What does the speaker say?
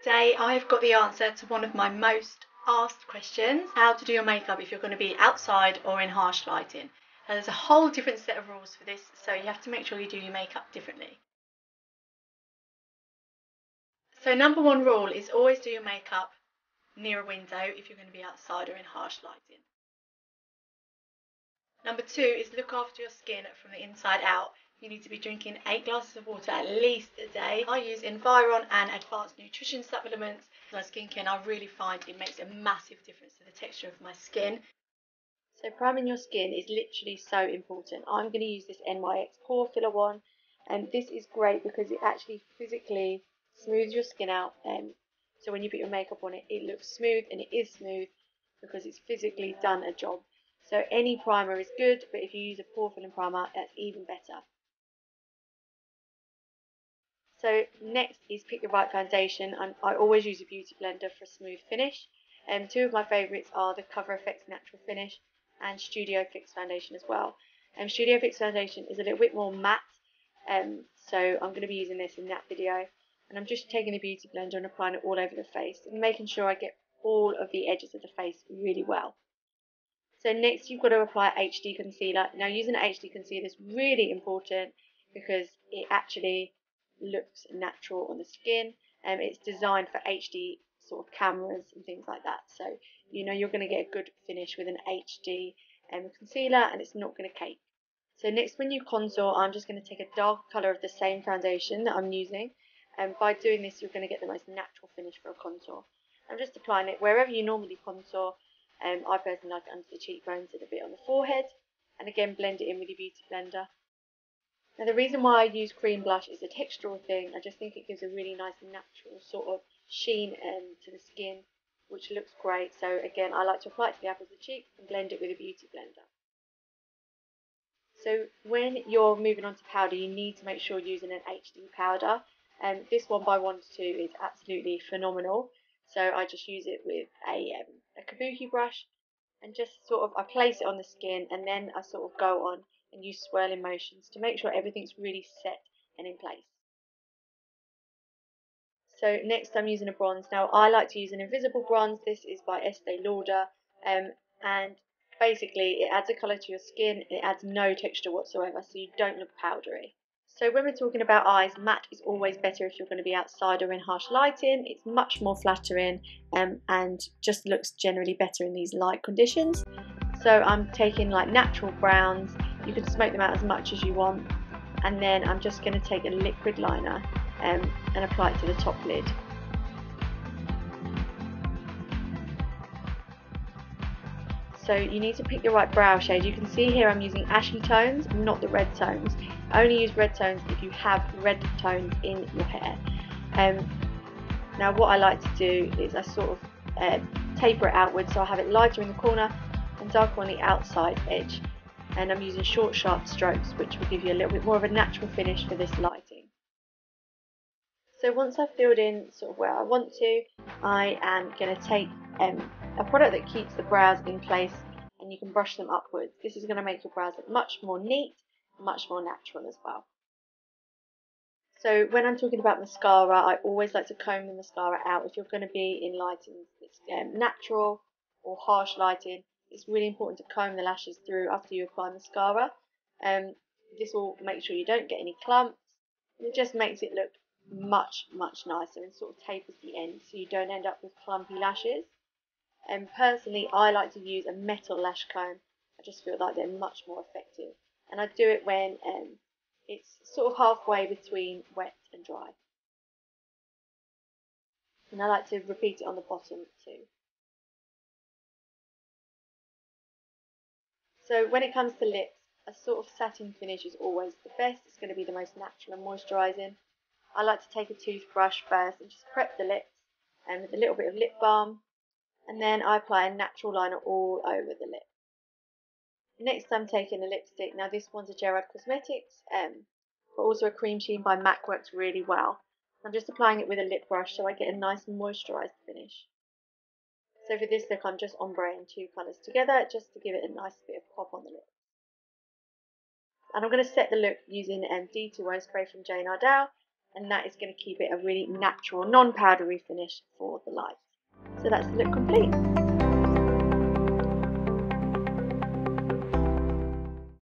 Today I've got the answer to one of my most asked questions: how to do your makeup if you're going to be outside or in harsh lighting. Now, there's a whole different set of rules for this, so you have to make sure you do your makeup differently. So number one rule is always do your makeup near a window if you're going to be outside or in harsh lighting. Number two is look after your skin from the inside out. You need to be drinking 8 glasses of water at least a day. I use Environ and Advanced Nutrition supplements for my skincare, and I really find it makes a massive difference to the texture of my skin. So priming your skin is literally so important. I'm going to use this NYX Pore Filler one, and this is great because it actually physically smooths your skin out. So when you put your makeup on it, it looks smooth, and it is smooth because it's physically done a job. So any primer is good, but if you use a pore filling primer, that's even better. So next is pick the right foundation, and I always use a beauty blender for a smooth finish. Two of my favourites are the Cover FX Natural Finish and Studio Fix foundation as well. Studio Fix foundation is a little bit more matte, so I'm going to be using this in that video. And I'm just taking the beauty blender and applying it all over the face and making sure I get all of the edges of the face really well. So next you've got to apply HD concealer. Now using an HD concealer is really important because it actually looks natural on the skin. It's designed for HD sort of cameras and things like that. So you know you're going to get a good finish with an HD concealer, and it's not going to cake. So next, when you contour, I'm just going to take a dark colour of the same foundation that I'm using. And by doing this, you're going to get the most natural finish for a contour. I'm just applying it wherever you normally contour. I personally like it under the cheekbones and a bit on the forehead. And again, blend it in with your beauty blender. Now the reason why I use cream blush is a textural thing. I just think it gives a really nice natural sort of sheen to the skin, which looks great. So again, I like to apply it to the apples of the cheek and blend it with a beauty blender. So when you're moving on to powder, you need to make sure you're using an HD powder. This one by Wunder2 is absolutely phenomenal. So I just use it with a kabuki brush and just sort of I place it on the skin, and then I sort of go on and use swirling motions to make sure everything's really set and in place. So next I'm using a bronze. Now I like to use an invisible bronze. This is by Estee Lauder, and basically it adds a colour to your skin. It adds no texture whatsoever, so you don't look powdery. So when we're talking about eyes, matte is always better if you're going to be outside or in harsh lighting. It's much more flattering and just looks generally better in these light conditions. So I'm taking like natural browns. You can smoke them out as much as you want, and then I'm just going to take a liquid liner and apply it to the top lid. So you need to pick the right brow shade. You can see here I'm using ashy tones, not the red tones. I only use red tones if you have red tones in your hair. Now what I like to do is I sort of taper it outwards, so I have it lighter in the corner and darker on the outside edge. And I'm using short sharp strokes, which will give you a little bit more of a natural finish for this lighting. So once I've filled in sort of where I want to, I am going to take a product that keeps the brows in place, and you can brush them upwards. This is going to make your brows look much more neat, much more natural as well. So when I'm talking about mascara, I always like to comb the mascara out. If you're going to be in lighting that's natural or harsh lighting, it's really important to comb the lashes through after you apply mascara. This will make sure you don't get any clumps. It just makes it look much nicer and sort of tapers the end so you don't end up with clumpy lashes. And personally, I like to use a metal lash comb. I just feel like they're much more effective, and I do it when it's sort of halfway between wet and dry, and I like to repeat it on the bottom too. So when it comes to lips, a sort of satin finish is always the best. It's going to be the most natural and moisturising. I like to take a toothbrush first and just prep the lips with a little bit of lip balm, and then I apply a natural liner all over the lip. Next I'm taking a lipstick. Now this one's a Gerard Cosmetics, but also a cream sheen by MAC works really well. I'm just applying it with a lip brush so I get a nice and moisturised finish. So for this look I'm just ombreing two colours together just to give it a nice bit of pop on the lips. And I'm going to set the look using D20 spray from Iredale, and that is going to keep it a really natural, non-powdery finish for the lights. So that's the look complete.